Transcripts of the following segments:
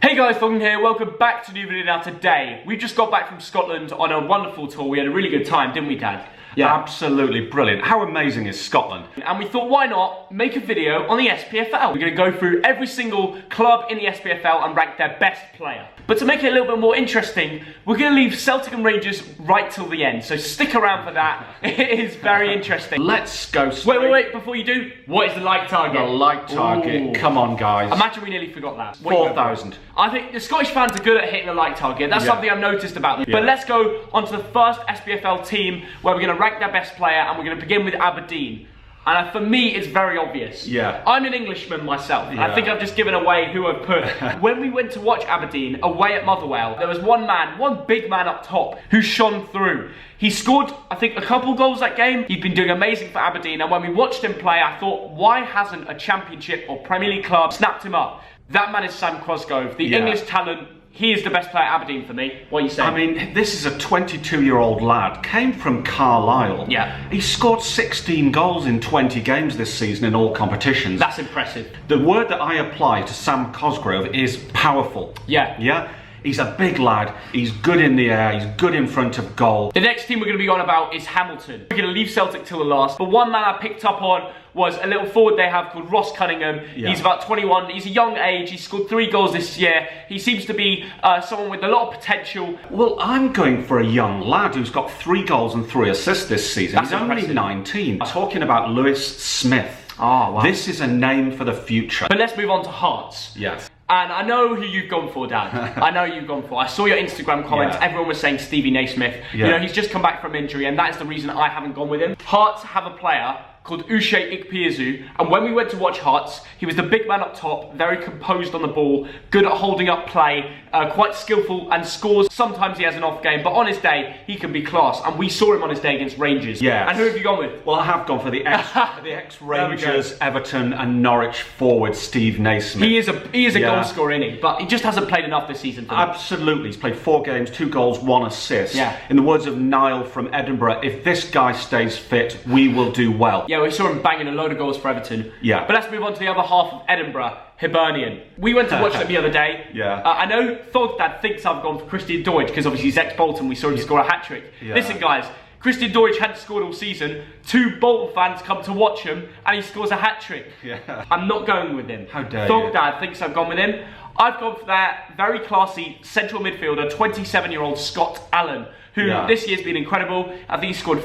Hey guys, Thogden here, welcome back to a new video. Now today, we just got back from Scotland on a wonderful tour. We had a really good time, didn't we, Dad? Yeah, absolutely brilliant. How amazing is Scotland? And we thought, why not make a video on the SPFL? We're going to go through every single club in the SPFL and rank their best player. But to make it a little bit more interesting, we're going to leave Celtic and Rangers right till the end. So stick around for that. It is very interesting. Let's go straight. Wait, before you do, what is the like target? The like target. Ooh. Come on, guys. Imagine we nearly forgot that. 4,000. I think the Scottish fans are good at hitting the like target. That's something I've noticed about them. Yeah. But let's go on to the first SPFL team where we're going to rank their best player, and we're going to begin with Aberdeen. And for me, it's very obvious. Yeah. I'm an Englishman myself. Yeah. I think I've just given away who I've put. When we went to watch Aberdeen away at Motherwell, there was one big man up top who shone through. He scored, I think, a couple goals that game. He'd been doing amazing for Aberdeen. And when we watched him play, I thought, why hasn't a Championship or Premier League club snapped him up? That man is Sam Cosgrove, the English talent. He is the best player at Aberdeen for me. What are you saying? I mean, this is a 22-year-old lad, came from Carlisle. Yeah. He scored 16 goals in 20 games this season in all competitions. That's impressive. The word that I apply to Sam Cosgrove is powerful. Yeah. Yeah? He's a big lad, he's good in the air, he's good in front of goal. The next team we're going to be on about is Hamilton. We're going to leave Celtic till the last, but one man I picked up on was a little forward they have called Ross Cunningham. Yeah. He's about 21, he's a young age, he scored 3 goals this year. He seems to be someone with a lot of potential. Well, I'm going for a young lad who's got 3 goals and 3 assists this season. That's he's impressive. only 19. I'm talking about Lewis Smith. Oh, wow. This is a name for the future. But let's move on to Hearts. Yes. And I know who you've gone for, Dad. I know who you've gone for. I saw your Instagram comments. Yeah. Everyone was saying Stevie Naismith. Yeah. You know, he's just come back from injury, and that is the reason I haven't gone with him. Hearts have a player called Uche Ikpeazu, and when we went to watch Hearts, he was the big man up top, very composed on the ball, good at holding up play, quite skillful and scores. Sometimes he has an off game, but on his day, he can be class, and we saw him on his day against Rangers. Yeah. And who have you gone with? Well, I have gone for the ex-Rangers, Everton and Norwich forward Steve Naismith. He is a goal scorer, isn't he? But he just hasn't played enough this season for them. Absolutely. He's played 4 games, 2 goals, 1 assist. Yeah. In the words of Niall from Edinburgh, if this guy stays fit, we will do well. Yeah, we saw him banging a load of goals for Everton. Yeah. But let's move on to the other half of Edinburgh, Hibernian. We went to watch them the other day. Yeah. I know Thogdad thinks I've gone for Christian Deutsch because obviously he's ex-Bolton. We saw him score a hat-trick. Yeah. Listen, guys. Christian Deutsch hadn't scored all season. 2 Bolton fans come to watch him and he scores a hat-trick. Yeah. I'm not going with him. How dare you. Thogdad thinks I've gone with him. I've gone for that very classy central midfielder, 27-year-old Scott Allen, who this year's been incredible. I think he scored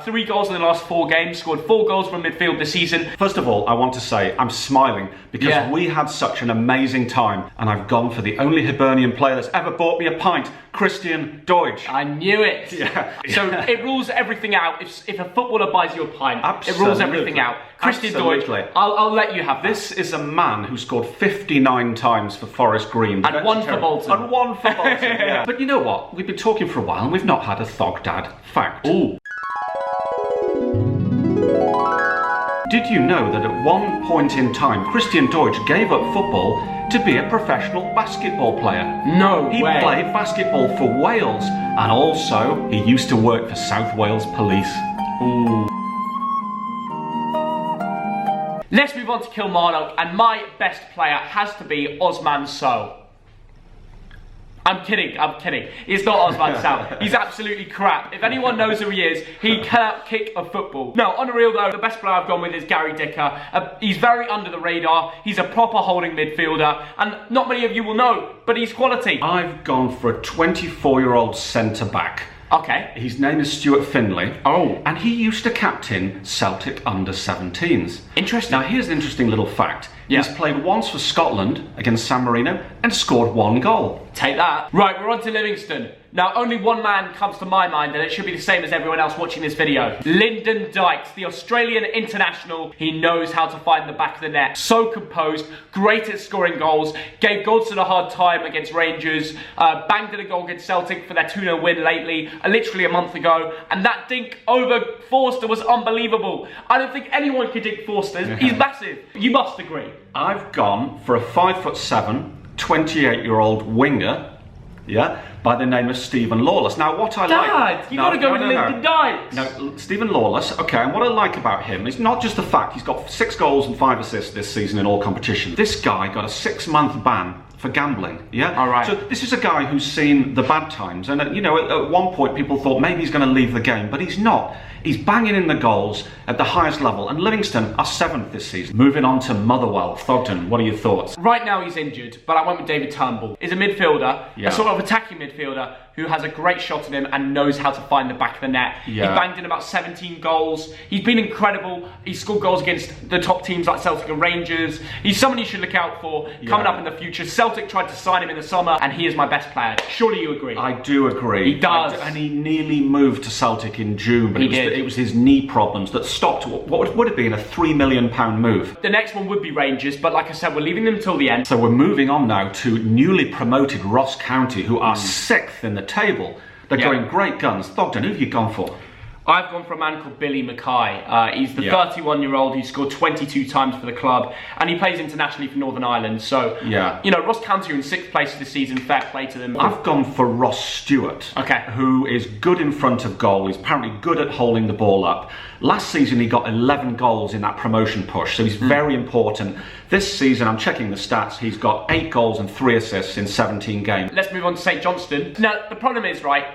3 goals in the last 4 games, scored 4 goals from midfield this season. First of all, I want to say I'm smiling because we had such an amazing time, and I've gone for the only Hibernian player that's ever bought me a pint, Christian Deutsch. I knew it. Yeah. So it rules everything out. If a footballer buys you a pint, it rules everything out. Christian Deutsch, I'll let you have that. This is a man who scored 59 times for Forest Green. And 1 for Bolton. And 1 for Bolton, yeah. But you know what? We've been talking for a while and we've not had a Thogdad fact. Ooh. Did you know that at one point in time, Christian Deutsch gave up football to be a professional basketball player? No way. He played basketball for Wales, and also he used to work for South Wales Police. Ooh. Let's move on to Kilmarnock, and my best player has to be Osman Sow. I'm kidding. It's not Osman Sow. He's absolutely crap. If anyone knows who he is, he cannot kick a football. No, on the real though, the best player I've gone with is Gary Ditka. He's very under the radar. He's a proper holding midfielder, and not many of you will know, but he's quality. I've gone for a 24-year-old centre-back. Okay. His name is Stewart Findlay. Oh. And he used to captain Celtic under-17s. Interesting. Now here's an interesting little fact. Yeah. He's played once for Scotland against San Marino and scored 1 goal. Take that. Right, we're on to Livingston. Now, only one man comes to my mind, and it should be the same as everyone else watching this video. Lyndon Dykes, the Australian international. He knows how to find the back of the net. So composed, great at scoring goals, gave Goldson a hard time against Rangers, banged in a goal against Celtic for their 2-0 win lately, literally a month ago, and that dink over Forster was unbelievable. I don't think anyone could dink Forster. He's massive. You must agree. I've gone for a 5'7", 28-year-old winger, by the name of Stephen Lawless. Now, what I like... Dad, you gotta go with Lyndon Dykes. No, Stephen Lawless, okay, and what I like about him is not just the fact he's got 6 goals and 5 assists this season in all competitions. This guy got a 6-month ban for for gambling. Yeah. All right. So this is a guy who's seen the bad times, and you know, at one point people thought maybe he's going to leave the game, but he's not. He's banging in the goals at the highest level, and Livingston are 7th this season. Moving on to Motherwell. Thogden, what are your thoughts? Right now he's injured, but I went with David Turnbull. He's a midfielder, a sort of attacking midfielder who has a great shot at him and knows how to find the back of the net. Yeah. He banged in about 17 goals. He's been incredible. He's scored goals against the top teams like Celtic and Rangers. He's someone you should look out for coming up in the future. Celtic tried to sign him in the summer, and he is my best player. Surely you agree? I do agree. He does. And he nearly moved to Celtic in June, but it was his knee problems that stopped what would have been a £3 million move. The next one would be Rangers, but like I said, we're leaving them till the end. So we're moving on now to newly promoted Ross County, who are 6th in the table. They're going great guns. Thogden, who have you gone for? I've gone for a man called Billy Mackay. He's the 31-year-old who scored 22 times for the club, and he plays internationally for Northern Ireland. So, you know, Ross County are in 6th place this season. Fair play to them. I've gone for Ross Stewart, who is good in front of goal. He's apparently good at holding the ball up. Last season he got 11 goals in that promotion push, so he's very important. This season, I'm checking the stats, he's got 8 goals and 3 assists in 17 games. Let's move on to St Johnstone. Now, the problem is, right,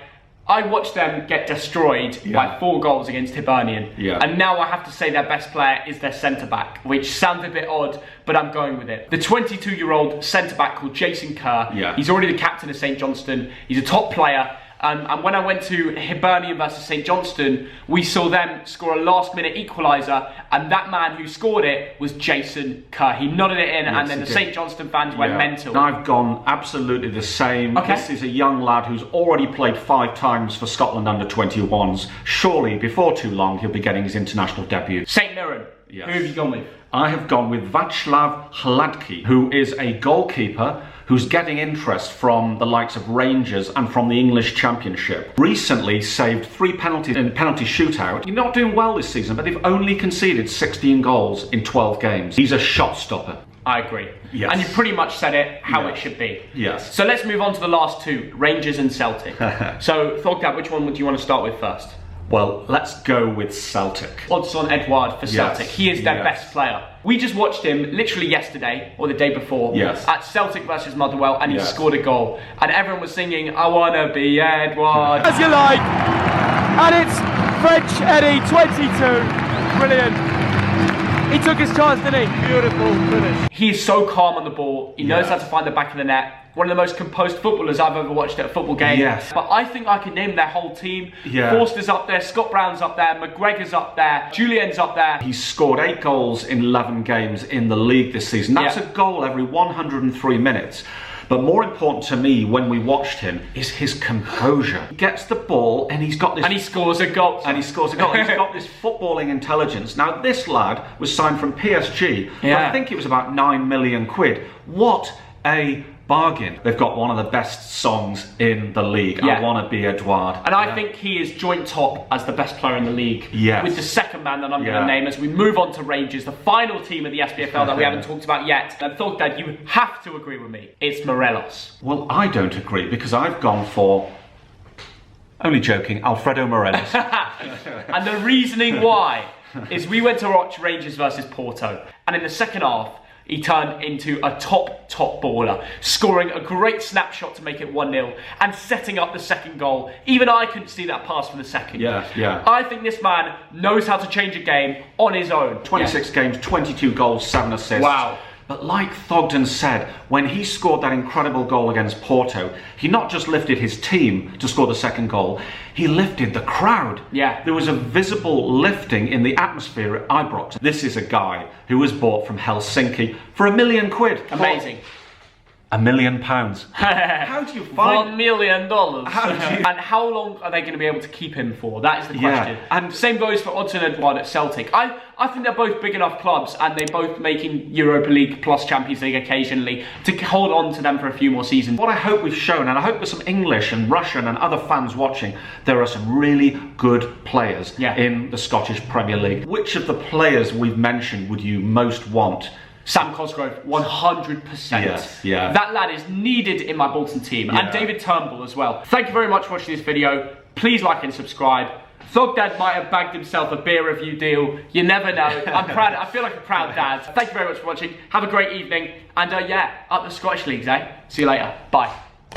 I watched them get destroyed by 4 goals against Hibernian. And now I have to say their best player is their centre-back, which sounds a bit odd, but I'm going with it. The 22-year-old centre-back called Jason Kerr, he's already the captain of St Johnstone. He's a top player. And when I went to Hibernian versus St Johnstone, we saw them score a last-minute equaliser, and that man who scored it was Jason Kerr. He nodded it in, and then the St Johnstone fans went mental. I've gone absolutely the same. This is a young lad who's already played 5 times for Scotland under-21s. Surely, before too long, he'll be getting his international debut. St Mirren, who have you gone with? I have gone with Václav Hladký, who is a goalkeeper who's getting interest from the likes of Rangers and from the English Championship. Recently saved 3 penalties in penalty shootout. You're not doing well this season, but they've only conceded 16 goals in 12 games. He's a shot stopper. I agree. And you pretty much said it how it should be. So let's move on to the last 2, Rangers and Celtic. So, Thogden, which one would you want to start with first? Well, let's go with Celtic. Odds on Edouard for Celtic. He is their best player. We just watched him literally yesterday, or the day before, at Celtic versus Motherwell, and he scored a goal. And everyone was singing, I wanna be Edouard. As you like. And it's French Eddie, 22. Brilliant. He took his chance, didn't he? Beautiful finish. He is so calm on the ball. He knows how to find the back of the net. One of the most composed footballers I've ever watched at a football game. But I think I can name their whole team. Forster's up there, Scott Brown's up there, McGregor's up there, Julien's up there. He's scored 8 goals in 11 games in the league this season. That's a goal every 103 minutes. But more important to me when we watched him is his composure. He gets the ball and he's got this... And he scores a goal. And he scores a goal. He's got this footballing intelligence. Now, this lad was signed from PSG. I think it was about 9 million quid. What a bargain. They've got one of the best songs in the league. I want to be Edouard. And I think he is joint top as the best player in the league. With the second man that I'm going to name as we move on to Rangers, the final team of the SPFL that we haven't talked about yet. And Thogden, you have to agree with me. It's Morelos. Well, I don't agree because I've gone for... Only joking, Alfredo Morelos. And the reasoning why is we went to watch Rangers versus Porto. And in the second half, he turned into a top baller, scoring a great snapshot to make it 1-0 and setting up the second goal. Even I couldn't see that pass from the second. I think this man knows how to change a game on his own. 26 games, 22 goals, 7 assists. Wow. But like Thogden said, when he scored that incredible goal against Porto, he not just lifted his team to score the second goal, he lifted the crowd. There was a visible lifting in the atmosphere at Ibrox. This is a guy who was bought from Helsinki for £1 million. Amazing. £1 million. How do you find $1 million? And how long are they going to be able to keep him for? That is the question. And same goes for Odds on Edouard at Celtic. I think they're both big enough clubs, and they're both making Europa League plus Champions League occasionally to hold on to them for a few more seasons. What I hope we've shown, and I hope there's some English and Russian and other fans watching, there are some really good players in the Scottish Premier League. Which of the players we've mentioned would you most want? Sam Cosgrove, 100%. That lad is needed in my Bolton team. And David Turnbull as well. Thank you very much for watching this video. Please like and subscribe. Thogden might have bagged himself a beer review deal. You never know. I'm proud. I feel like a proud dad. Thank you very much for watching. Have a great evening. And yeah, up the Scottish Leagues, eh? See you later. Bye.